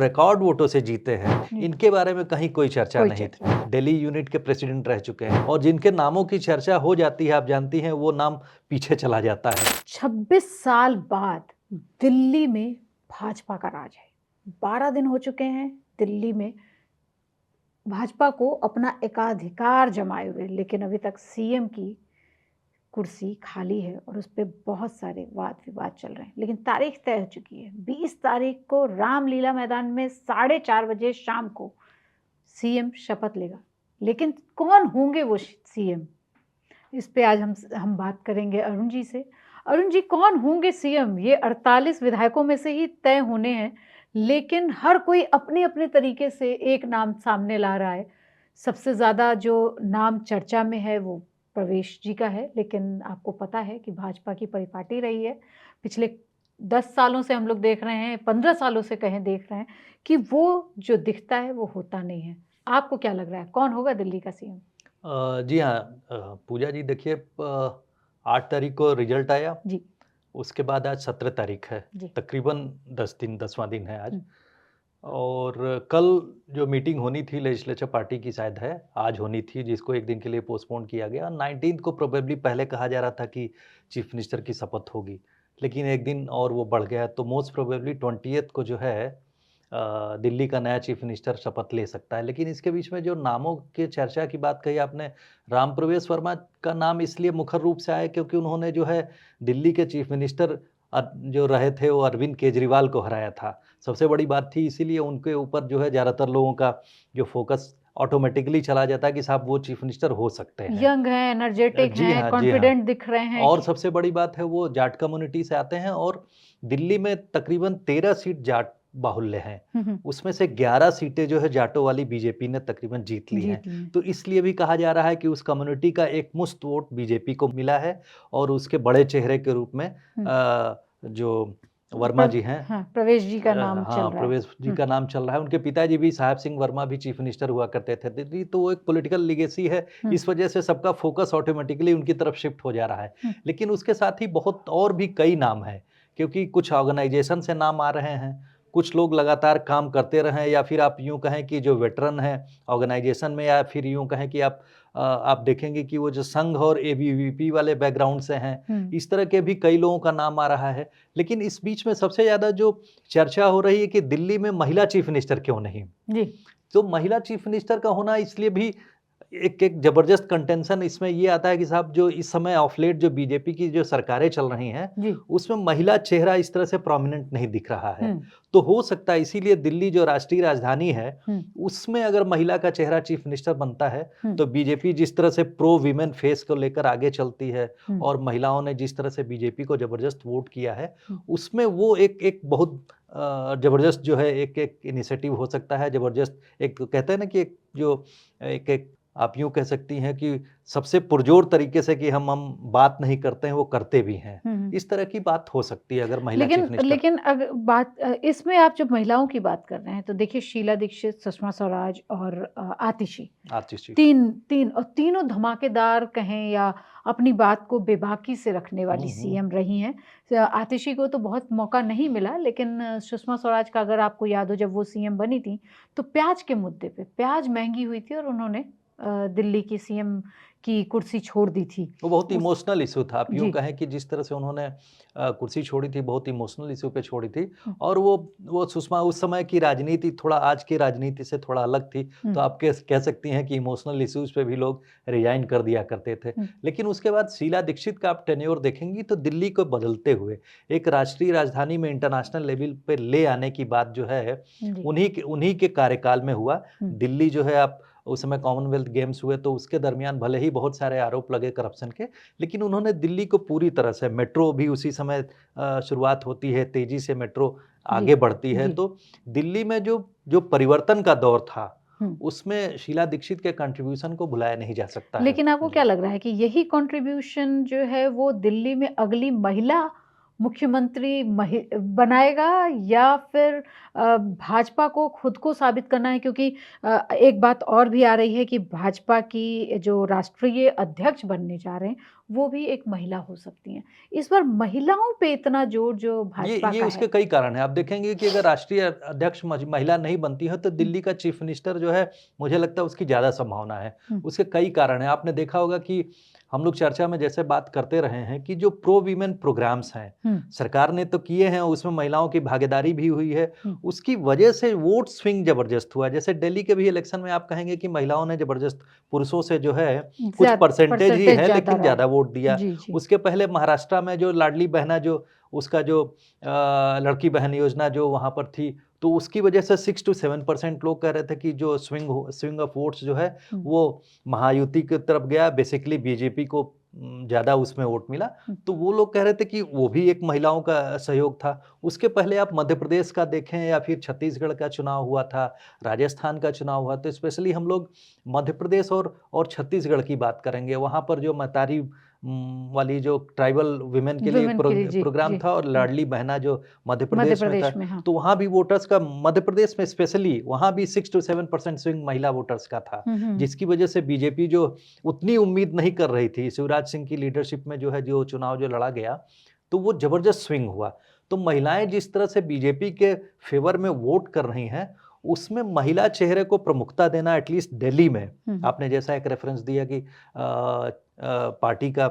Record वोटों से जीते हैं, इनके बारे में कहीं कोई चर्चा नहीं थी। नहीं। दिल्ली यूनिट के प्रेसिडेंट रह चुके हैं और जिनके नामों की चर्चा हो जाती है, आप जानती हैं, वो नाम पीछे चला जाता है। 26 साल बाद दिल्ली में भाजपा का राज है। 12 दिन हो चुके हैं दिल्ली में भाजपा को अपना एकाधिकार जमाए हुए, लेकिन अभी तक सीएम की कुर्सी खाली है और उस पे बहुत सारे वाद विवाद चल रहे हैं। लेकिन तारीख तय हो चुकी है, 20 तारीख को रामलीला मैदान में 4:30 बजे शाम को सीएम शपथ लेगा। लेकिन कौन होंगे वो सीएम, इस पे आज हम बात करेंगे अरुण जी से। अरुण जी, कौन होंगे सीएम? ये 48 विधायकों में से ही तय होने हैं, लेकिन हर कोई अपने अपने तरीके से एक नाम सामने ला रहा है। सबसे ज़्यादा जो नाम चर्चा में है वो प्रवेश जी का है, लेकिन आपको पता है कि भाजपा की परिपाटी रही है। पिछले 10 सालों से हम लोग देख रहे हैं, 15 सालों से कहें देख रहे हैं कि वो जो दिखता है वो होता नहीं है। आपको क्या लग रहा है, कौन होगा दिल्ली का सीएम? जी हाँ, पूजा जी देखिए, 8 तारीख को रिजल्ट आया। जी। उसके बाद आज 17 तारीख है, जी। तकरीबन 10वां दिन है आज। हुँ। और कल जो मीटिंग होनी थी लेजिस्लेचर पार्टी की, शायद है आज होनी थी, जिसको एक दिन के लिए पोस्टपोन किया गया। 19 को प्रोबेबली पहले कहा जा रहा था कि चीफ मिनिस्टर की शपथ होगी, लेकिन एक दिन और वो बढ़ गया। तो मोस्ट प्रोबेबली 20th को जो है दिल्ली का नया चीफ मिनिस्टर शपथ ले सकता है। लेकिन इसके बीच में जो नामों की चर्चा की बात कही आपने, राम प्रवेश वर्मा का नाम इसलिए मुखर रूप से आया क्योंकि उन्होंने जो है दिल्ली के चीफ मिनिस्टर जो रहे थे वो अरविंद केजरीवाल को हराया था। सबसे बड़ी बात थी, इसीलिए उनके ऊपर जो है ज़्यादातर लोगों का जो फोकस ऑटोमेटिकली चला जाता है कि साहब वो चीफ मिनिस्टर हो सकते हैं। यंग हैं, एनर्जेटिक जी हैं, हाँ, जी हाँ। कॉन्फिडेंट दिख रहे हैं। और सबसे बड़ी बात है, वो जाट कम्युनिटी से आते हैं और दिल्ली में तकरीबन 13 सीट जाट बाहुल्य हैं। हुँ, हुँ। उसमें से 11 सीटें जो है जाटों वाली बीजेपी ने तकरीबन जीत ली हैं। जीत लिए। तो इसलिए भी कहा जा रहा है कि उस कम्युनिटी का एक मुश्त वोट बीजेपी को मिला है और उसके बड़े चेहरे के रूप में हुँ। जो वर्मा जी हैं, हाँ, प्रवेश जी का नाम चल हाँ, रहा है। प्रवेश जी का नाम चल रहा है। उनके पिताजी भी साहब सिंह वर्मा भी चीफ मिनिस्टर हुआ करते थे दिल्ली, तो वो एक पॉलिटिकल लीगेसी है। हुँ। इस वजह से सबका फोकस ऑटोमेटिकली उनकी तरफ शिफ्ट हो जा रहा है। लेकिन उसके साथ ही बहुत और भी कई नाम हैं, क्योंकि कुछ ऑर्गेनाइजेशन से नाम आ रहे हैं, कुछ लोग लगातार काम करते रहे, या फिर आप यूँ कहें कि जो वेटरन हैं ऑर्गेनाइजेशन में, या फिर यूँ कहें कि आप देखेंगे कि वो जो संघ और एबीवीपी वाले बैकग्राउंड से हैं, इस तरह के भी कई लोगों का नाम आ रहा है। लेकिन इस बीच में सबसे ज़्यादा जो चर्चा हो रही है कि दिल्ली में महिला चीफ मिनिस्टर क्यों नहीं? जी। तो महिला चीफ मिनिस्टर का होना इसलिए भी एक ज़बरदस्त कंटेंशन इसमें ये आता है कि साहब जो इस समय ऑफ लेट जो बीजेपी की जो सरकारें चल रही हैं, जी। उसमें महिला चेहरा इस तरह से प्रोमिनेंट नहीं दिख रहा है। हुँ। तो हो सकता है इसीलिए दिल्ली जो राष्ट्रीय राजधानी है, उसमें अगर महिला का चेहरा चीफ मिनिस्टर बनता है, तो बीजेपी जिस तरह से प्रो वीमेन फेस को लेकर आगे चलती है और महिलाओं ने जिस तरह से बीजेपी को ज़बरदस्त वोट किया है, उसमें वो एक बहुत ज़बरदस्त जो है एक इनिशिएटिव हो सकता है। ज़बरदस्त एक कहते हैं ना कि एक आप यूँ कह सकती हैं कि सबसे पुरजोर तरीके से कि हम बात नहीं करते हैं, वो करते भी हैं। इस तरह की बात हो सकती है अगर महिला चीफ मिनिस्टर। लेकिन अगर बात इसमें आप जब महिलाओं की बात कर रहे हैं, तो देखिए शीला दीक्षित, सुषमा स्वराज और आतिशी, तीन और तीनों धमाकेदार कहें या अपनी बात को बेबाकी से रखने वाली सीएम रही हैं। आतिशी को तो बहुत मौका नहीं मिला, लेकिन सुषमा स्वराज का अगर आपको याद हो, जब वो सीएम बनी थी तो प्याज के मुद्दे पे, प्याज महंगी हुई थी और उन्होंने दिल्ली की सीएम की कुर्सी छोड़ दी थी। वो बहुत इमोशनल इशू था। आप यूँ जी। कहें कि जिस तरह से उन्होंने कुर्सी छोड़ी थी, बहुत इमोशनल इशू पे छोड़ी थी। और वो सुषमा उस समय की राजनीति थोड़ा आज की राजनीति से थोड़ा अलग थी। तो आप कह सकती हैं कि इमोशनल इश्यूज पे भी लोग रिजाइन कर दिया करते थे। लेकिन उसके बाद शीला दीक्षित का आप टेन्योर देखेंगी तो दिल्ली को बदलते हुए एक राष्ट्रीय राजधानी में इंटरनेशनल लेवल पे ले आने की बात जो है, उन्हीं के कार्यकाल में हुआ। दिल्ली जो है, आप उस समय कॉमनवेल्थ गेम्स हुए तो उसके दरमियान भले ही बहुत सारे आरोप लगे करप्शन के, लेकिन उन्होंने दिल्ली को पूरी तरह से, मेट्रो भी उसी समय शुरुआत होती है, तेजी से मेट्रो आगे बढ़ती है। तो दिल्ली में जो परिवर्तन का दौर था, उसमें शीला दीक्षित के कंट्रीब्यूशन को भुलाया नहीं जा सकता है। लेकिन आपको क्या लग रहा है कि यही कंट्रीब्यूशन जो है वो दिल्ली में अगली महिला मुख्यमंत्री बनाएगा, या फिर भाजपा को खुद को साबित करना है, क्योंकि एक बात और भी आ रही है कि भाजपा की जो राष्ट्रीय अध्यक्ष बनने जा रहे हैं, वो भी एक महिला हो सकती हैं। इस बार महिलाओं पे इतना जोर जो भाजपा ये का उसके है। कई कारण हैं। आप देखेंगे कि अगर राष्ट्रीय अध्यक्ष महिला नहीं बनती है तो हुँ, दिल्ली का चीफ मिनिस्टर जो है, मुझे लगता है उसकी ज़्यादा संभावना है। हुँ, उसके कई कारण हैं। आपने देखा होगा कि हम लोग चर्चा में जैसे बात करते रहे हैं कि जो प्रो वीमेन प्रोग्राम्स हैं, हुँ, सरकार ने तो किए हैं, उसमें महिलाओं की भागीदारी भी हुई है। हुँ। उसकी वजह से वोट स्विंग ज़बरदस्त हुआ। जैसे दिल्ली के भी इलेक्शन में आप कहेंगे कि महिलाओं ने ज़बरदस्त पुरुषों से जो है कुछ परसेंटेज ही परसेंटेज है ज़्यादा लेकिन रहा ज़्यादा है। वोट दिया। जी, जी। उसके पहले महाराष्ट्र में जो लाडली बहना जो उसका जो लड़की बहन योजना जो वहाँ पर थी, तो उसकी वजह से 6 टू 7% लोग कह रहे थे कि जो स्विंग ऑफ वोट्स जो है, हुँ, वो महायुति की तरफ गया। बेसिकली बीजेपी को ज़्यादा उसमें वोट मिला। हुँ, तो वो लोग कह रहे थे कि वो भी एक महिलाओं का सहयोग था। उसके पहले आप मध्य प्रदेश का देखें या फिर छत्तीसगढ़ का चुनाव हुआ था, राजस्थान का चुनाव हुआ, तो स्पेशली हम लोग मध्य प्रदेश और छत्तीसगढ़ की बात करेंगे। वहाँ पर जो महतारी वाली जो ट्राइबल वुमेन के लिए वुमेन के लिए, जी, प्रोग्राम जी। था और हुँ, लाडली बहना जो मध्य मध्य प्रदेश में था, प्रदेश में, हाँ। तो वहाँ भी वोटर्स का मध्य प्रदेश में स्पेशली वहाँ भी 6 टू 7% स्विंग महिला वोटर्स का था, हुँ, हुँ, जिसकी वजह से बीजेपी जो उतनी उम्मीद नहीं कर रही थी, शिवराज सिंह की लीडरशिप में जो है जो चुनाव जो लड़ा गया, तो वो ज़बरदस्त स्विंग हुआ। तो महिलाएँ जिस तरह से बीजेपी के फ़ेवर में वोट कर रही हैं, उसमें महिला चेहरे को प्रमुखता देना एटलीस्ट दिल्ली में, हुँ, आपने जैसा एक रेफ़रेंस दिया कि पार्टी का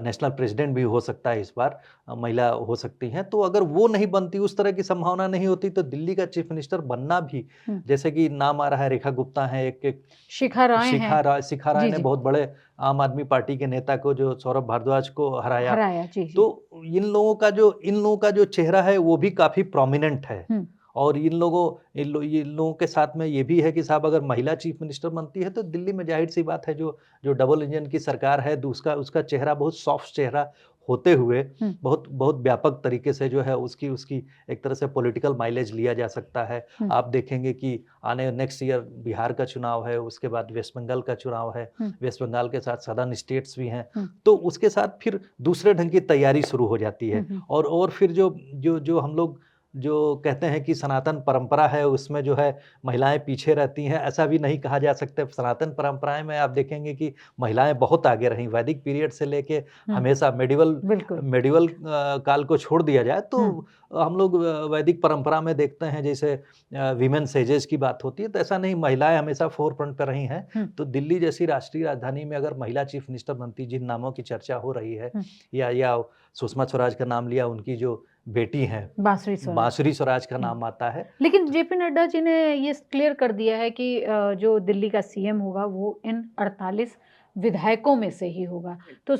नेशनल प्रेसिडेंट भी हो सकता है इस बार, महिला हो सकती हैं। तो अगर वो नहीं बनती, उस तरह की संभावना नहीं होती, तो दिल्ली का चीफ मिनिस्टर बनना भी, हुँ। जैसे कि नाम आ रहा है रेखा गुप्ता हैं, एक शिखा राय हैं। शिखा राय जी, ने जी। बहुत बड़े आम आदमी पार्टी के नेता को जो सौरभ भारद्वाज को हराया। हराया, जी, जी। तो इन लोगों का जो चेहरा है वो भी काफ़ी प्रोमिनेंट है। हुँ, और इन लोगों के साथ में ये भी है कि साहब अगर महिला चीफ मिनिस्टर बनती है तो दिल्ली में ज़ाहिर-सी बात है जो जो डबल इंजन की सरकार है, उसका उसका चेहरा बहुत सॉफ्ट चेहरा होते हुए हुँ, बहुत बहुत व्यापक तरीके से जो है उसकी उसकी एक तरह से पॉलिटिकल माइलेज लिया जा सकता है। हुँ, आप देखेंगे कि आने नेक्स्ट ईयर बिहार का चुनाव है, उसके बाद वेस्ट बंगाल का चुनाव है। हुँ, वेस्ट बंगाल के साथ सदर्न स्टेट्स भी हैं। हुँ, तो उसके साथ फिर दूसरे ढंग की तैयारी शुरू हो जाती हुँ, है। हुँ, और फिर जो जो जो हम लोग जो कहते हैं कि सनातन परंपरा है, उसमें जो है महिलाएँ पीछे रहती हैं, ऐसा भी नहीं कहा जा सकता। सनातन परंपराएँ में आप देखेंगे कि महिलाएँ बहुत आगे रहीं। वैदिक पीरियड से लेके हुँ। हमेशा मेडिवल बिल्कुल। मेडिवल काल को छोड़ दिया जाए तो हुँ, हम लोग वैदिक परंपरा में देखते हैं जैसे वीमेन सेजेस की बात होती है, तो ऐसा नहीं, महिलाएँ हमेशा फ़ोरफ्रंट पे रही हैं। हुँ, तो दिल्ली जैसी राष्ट्रीय राजधानी में अगर महिला चीफ मिनिस्टर बनती, जिन नामों की चर्चा हो रही है, हुँ। या सुषमा स्वराज का नाम लिया, उनकी जो बेटी हैं, बांसुरी स्वराज। बांसुरी स्वराज का हुँ। नाम आता है। लेकिन जेपी नड्डा जी ने ये क्लियर कर दिया है कि जो दिल्ली का सीएम होगा वो इन 48 विधायकों में से ही होगा। तो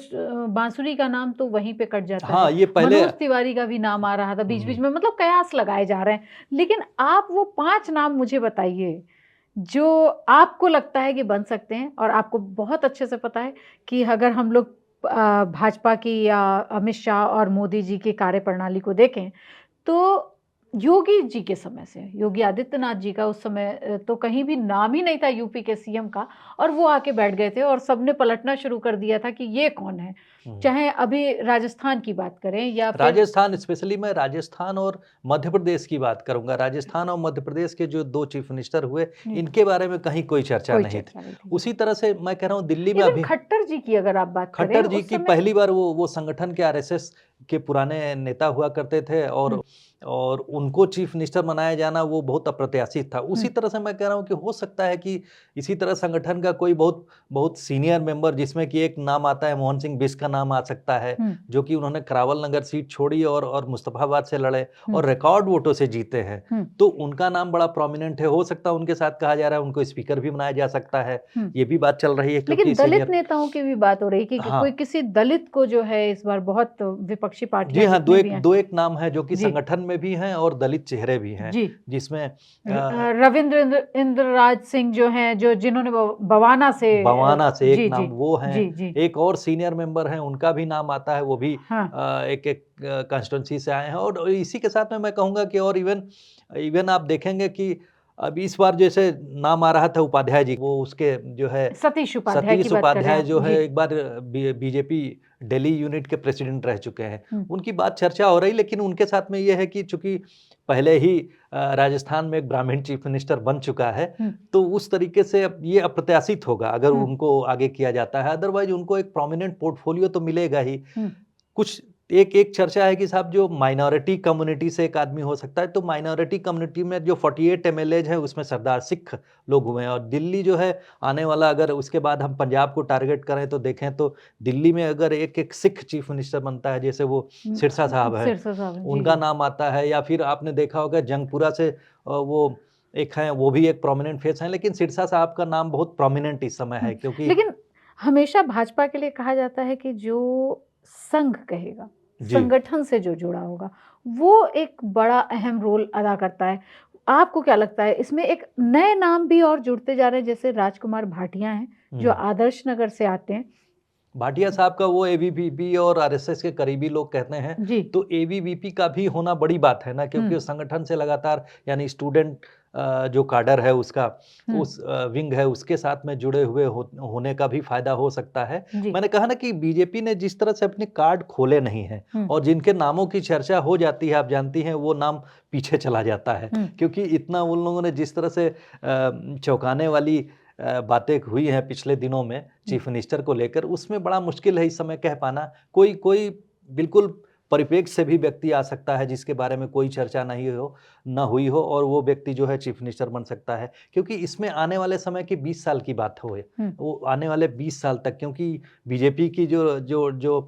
बांसुरी का नाम तो वहीं पे कट जाता है। हाँ, ये पहले मनोज तिवारी का भी नाम आ रहा था बीच-बीच हुँ, में, मतलब कयास लगाए जा रहे हैं। लेकिन आप वो 5 नाम मुझे बताइए, जो आपको लगता है कि बन सकते हैं और आपको बहुत अच्छे से पता है कि अगर हम लोग भाजपा की या अमित शाह और मोदी जी की कार्यप्रणाली को देखें, तो योगी जी के समय से, योगी आदित्यनाथ जी का उस समय तो कहीं भी नाम ही नहीं था यूपी के सीएम का, और वो आके बैठ गए थे और सबने पलटना शुरू कर दिया था कि ये कौन है? हुँ। चाहे अभी राजस्थान की बात करें या फिर राजस्थान, स्पेशली मैं राजस्थान और मध्य प्रदेश की बात करूँगा। राजस्थान और मध्य प्रदेश के जो 2 चीफ मिनिस्टर हुए, जी, इनके बारे में कहीं कोई चर्चा कोई नहीं थी। चर्चा नहीं थी। जी। उसी तरह से मैं कह रहा हूँ दिल्ली में इवन अभी खट्टर जी की अगर आप बात करें खट्टर जी उस की समय। पहली बार वो संगठन के आरएसएस के पुराने नेता हुआ करते थे हुँ, और उनको चीफ मिनिस्टर बनाया जाना वो बहुत अप्रत्याशित था। हुँ, उसी तरह से मैं कह रहा हूँ कि हो सकता है कि इसी तरह संगठन का कोई बहुत बहुत सीनियर मेंबर, जिसमें कि एक नाम आता है मोहन सिंह बिष्ट का नाम आ सकता है, हुँ, जो कि उन्होंने करावल नगर सीट छोड़ी और मुस्तफाबाद से लड़े हुँ, और रिकॉर्ड वोटों से जीते हैं। हुँ, तो उनका नाम बड़ा प्रोमिनेंट है। हो सकता है उनके साथ कहा जा रहा है उनको स्पीकर भी बनाया जा सकता है। हुँ। ये भी बात चल रही है लेकिन क्योंकि दलित सीनियर नेताओं की भी बात हो रही कि कोई हाँ। किसी दलित को जो है इस बार बहुत विपक्षी जी पार्टियाँ हाँ, 2 जितने भी एक हैं। 2 एक नाम हैं जो कि जी, संगठन में भी हैं और दलित चेहरे भी हैं, जी। जिसमें रविंद्र इंद्रराज सिंह जो हैं, जो जिन्होंने बवाना से बवाना से एक जी, नाम जी। वो हैं, जी, जी। एक और सीनियर मेंबर हैं, उनका भी नाम आता है, वो भी हाँ। एक-एक कॉन्स्टिट्यूएंसी से आए हैं और इसी के साथ में मैं कहूँगा कि और इवन इवन आप देखेंगे कि अब इस बार जैसे नाम आ रहा था उपाध्याय जी, वो उसके जो है सतीश उपाध्याय की सतीश बात कर रहे हैं उपाध्याय आप। जो है जी। एक बार बीजेपी दिल्ली यूनिट के प्रेसिडेंट रह चुके हैं। हुँ, उनकी बात चर्चा हो रही, लेकिन उनके साथ में ये है कि चूँकि पहले ही राजस्थान में एक ब्राह्मण चीफ मिनिस्टर बन चुका है, हुँ, तो उस तरीके से अब ये अप्रत्याशित होगा अगर हुँ, उनको आगे किया जाता है। अदरवाइज़ उनको एक प्रोमिनेंट पोर्टफोलियो तो मिलेगा ही। हुँ, कुछ एक एक चर्चा है कि साहब जो माइनॉरिटी कम्युनिटी से एक आदमी हो सकता है, तो माइनॉरिटी कम्युनिटी में जो 48 एमएलएज हैं उसमें सरदार सिख लोग हुए हैं, और दिल्ली जो है आने वाला, अगर उसके बाद हम पंजाब को टारगेट करें तो देखें तो दिल्ली में अगर एक सिख चीफ मिनिस्टर बनता है, जैसे वो सिरसा साहब हैं, सिरसा साहब हैं। जी, उनका जी। नाम आता है, या फिर आपने देखा होगा जंगपुरा से वो एक हैं, वो भी एक प्रोमिनेंट फेस हैं, लेकिन सिरसा साहब का नाम बहुत प्रोमिनेंट इस समय हुँ, है, क्योंकि लेकिन हमेशा भाजपा के लिए कहा जाता है कि जो संघ कहेगा, जी। संगठन से जो जुड़ा होगा, वो एक बड़ा अहम रोल अदा करता है। आपको क्या लगता है इसमें एक नए नाम भी और जुड़ते जा रहे हैं, जैसे राजकुमार भाटिया हैं, जो हुँ। आदर्श नगर से आते हैं। भाटिया साहब का वो एबीवीपी और आरएसएस के करीबी लोग कहते हैं, जी। तो एबीवीपी का भी होना बड़ी बात है ना, हुँ, क्योंकि उस संगठन से लगातार, यानी स्टूडेंट जो काडर है उसका, हुँ, उस विंग है उसके साथ में जुड़े हुए होने का भी फायदा हो सकता है। जी। मैंने कहा ना कि बीजेपी ने जिस तरह से अपने कार्ड खोले नहीं हैं, हुँ, और जिनके नामों की चर्चा हो जाती है, आप जानती हैं, वो नाम पीछे चला जाता है, हुँ, क्योंकि इतना उन लोगों ने जिस तरह से चौंकाने वाली बातें हुई हैं पिछले दिनों में हुँ, चीफ मिनिस्टर को लेकर, उसमें बड़ा मुश्किल है इस समय कह पाना। कोई कोई बिल्कुल परिप्रेक्ष्य से भी व्यक्ति आ सकता है जिसके बारे में कोई चर्चा ना हुई हो, और वो व्यक्ति जो है चीफ मिनिस्टर बन सकता है। क्योंकि इसमें आने वाले समय की 20 साल की बात हो, हुँ, वो आने वाले 20 साल तक, क्योंकि बीजेपी की जो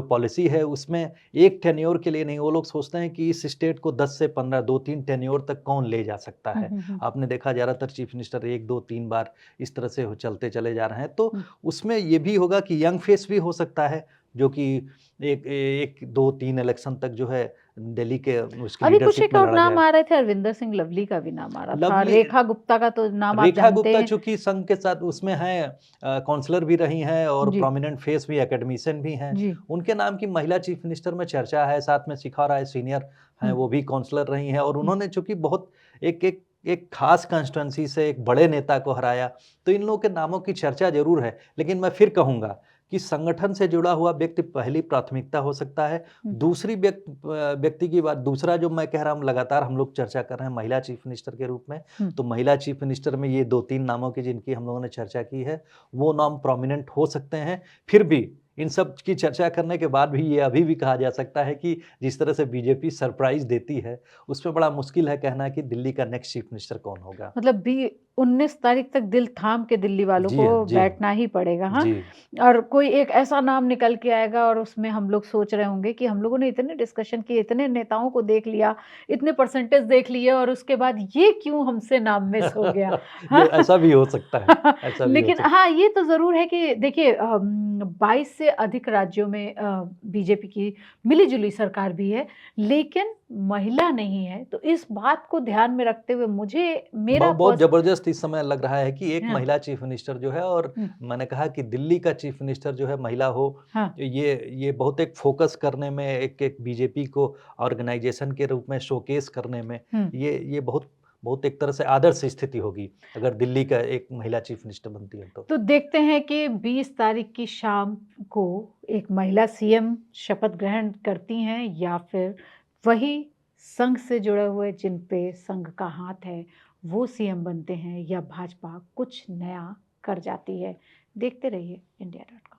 पॉलिसी है उसमें एक टेन्योर के लिए नहीं, वो लोग सोचते हैं कि इस स्टेट को 10 से 15, 2-3 टेन्योर तक कौन ले जा सकता हुँ, है। हुँ, हुँ, आपने देखा ज़्यादातर चीफ मिनिस्टर 1, 2, 3 बार इस तरह से चलते चले जा रहे हैं। तो हुँ। उसमें ये भी होगा कि यंग फेस भी हो सकता है, जो कि एक 1, 2, 3 इलेक्शन तक जो है दिल्ली के उसकी अभी कुछ लीडरशिप एक में और लड़ा नाम जाए। आ रहे थे, अरविंदर सिंह लवली का भी नाम आ रहा था, लवली रेखा गुप्ता का तो नाम आप रेखा जानते गुप्ता हैं। चूँकि संघ के साथ उसमें हैं, काउंसलर भी रही हैं और जी, प्रोमिनेंट फेस भी, एकेडमिशियन भी हैं। जी। उनके नाम की महिला चीफ मिनिस्टर में चर्चा है, साथ में शिखा राय सीनियर हैं, हुँ, वो भी काउंसलर रही हैं, और हुँ, उन्होंने चूँकि बहुत एक एक एक खास कंस्टिट्यूएंसी से एक बड़े नेता को हराया, तो इन लोगों के नामों की चर्चा ज़रूर है। लेकिन मैं फिर कहूँगा कि संगठन से जुड़ा हुआ व्यक्ति पहली प्राथमिकता हो सकता है। हुँ, दूसरी व्यक्ति की बात, दूसरा जो मैं कह रहा हूँ, लगातार हम लोग चर्चा कर रहे हैं महिला चीफ मिनिस्टर के रूप में, हुँ। तो महिला चीफ मिनिस्टर में ये 2-3 नामों की जिनकी हम लोगों ने चर्चा की है, वो नाम प्रोमिनेंट हो सकते हैं। फिर भी इन सब की चर्चा करने के बाद भी ये अभी भी कहा जा सकता है कि जिस तरह से बीजेपी सरप्राइज़ देती है, उसमें बड़ा मुश्किल है कहना कि दिल्ली का नेक्स्ट चीफ मिनिस्टर कौन होगा। मतलब बी 19 तारीख तक दिल थाम के दिल्ली वालों जी को हाँ, जी हाँ। बैठना ही पड़ेगा, हाँ? जी। और कोई एक ऐसा नाम निकल के आएगा और उसमें हम लोग सोच रहे होंगे कि हम लोगों ने इतने डिस्कशन किए, इतने नेताओं को देख लिया, इतने परसेंटेज देख लिए और उसके बाद ये क्यों हमसे नाम मिस हो गया, ये हाँ? ऐसा भी हो सकता है, ऐसा भी हो लेकिन सकता हाँ, ये तो ज़रूर है कि देखिए 22 से अधिक राज्यों में बीजेपी की मिली-जुली सरकार भी है, लेकिन महिला नहीं है, तो इस बात को ध्यान में रखते हुए मुझे मेरा बहुत ज़बरदस्त इस समय लग रहा है कि एक हाँ, महिला चीफ मिनिस्टर जो है, और हुँ, मैंने कहा कि दिल्ली का चीफ मिनिस्टर जो है महिला हो, हाँ, ये बहुत एक फ़ोकस करने में, एक बीजेपी को ऑर्गेनाइज़ेशन के रूप में शोकेस करने में, हुँ। ये बहुत बहुत एक तरह से आदर्श स्थिति होगी, अगर दिल्ली का एक महिला चीफ मिनिस्टर बनती है तो। तो देखते हैं कि 20 तारीख की शाम को एक महिला सीएम शपथ ग्रहण करती हैं या फिर वही संघ से जुड़े हुए जिन पे संघ का हाथ है, वो सीएम बनते हैं या भाजपा कुछ नया कर जाती है। देखते रहिए इंडिया डॉट कॉम।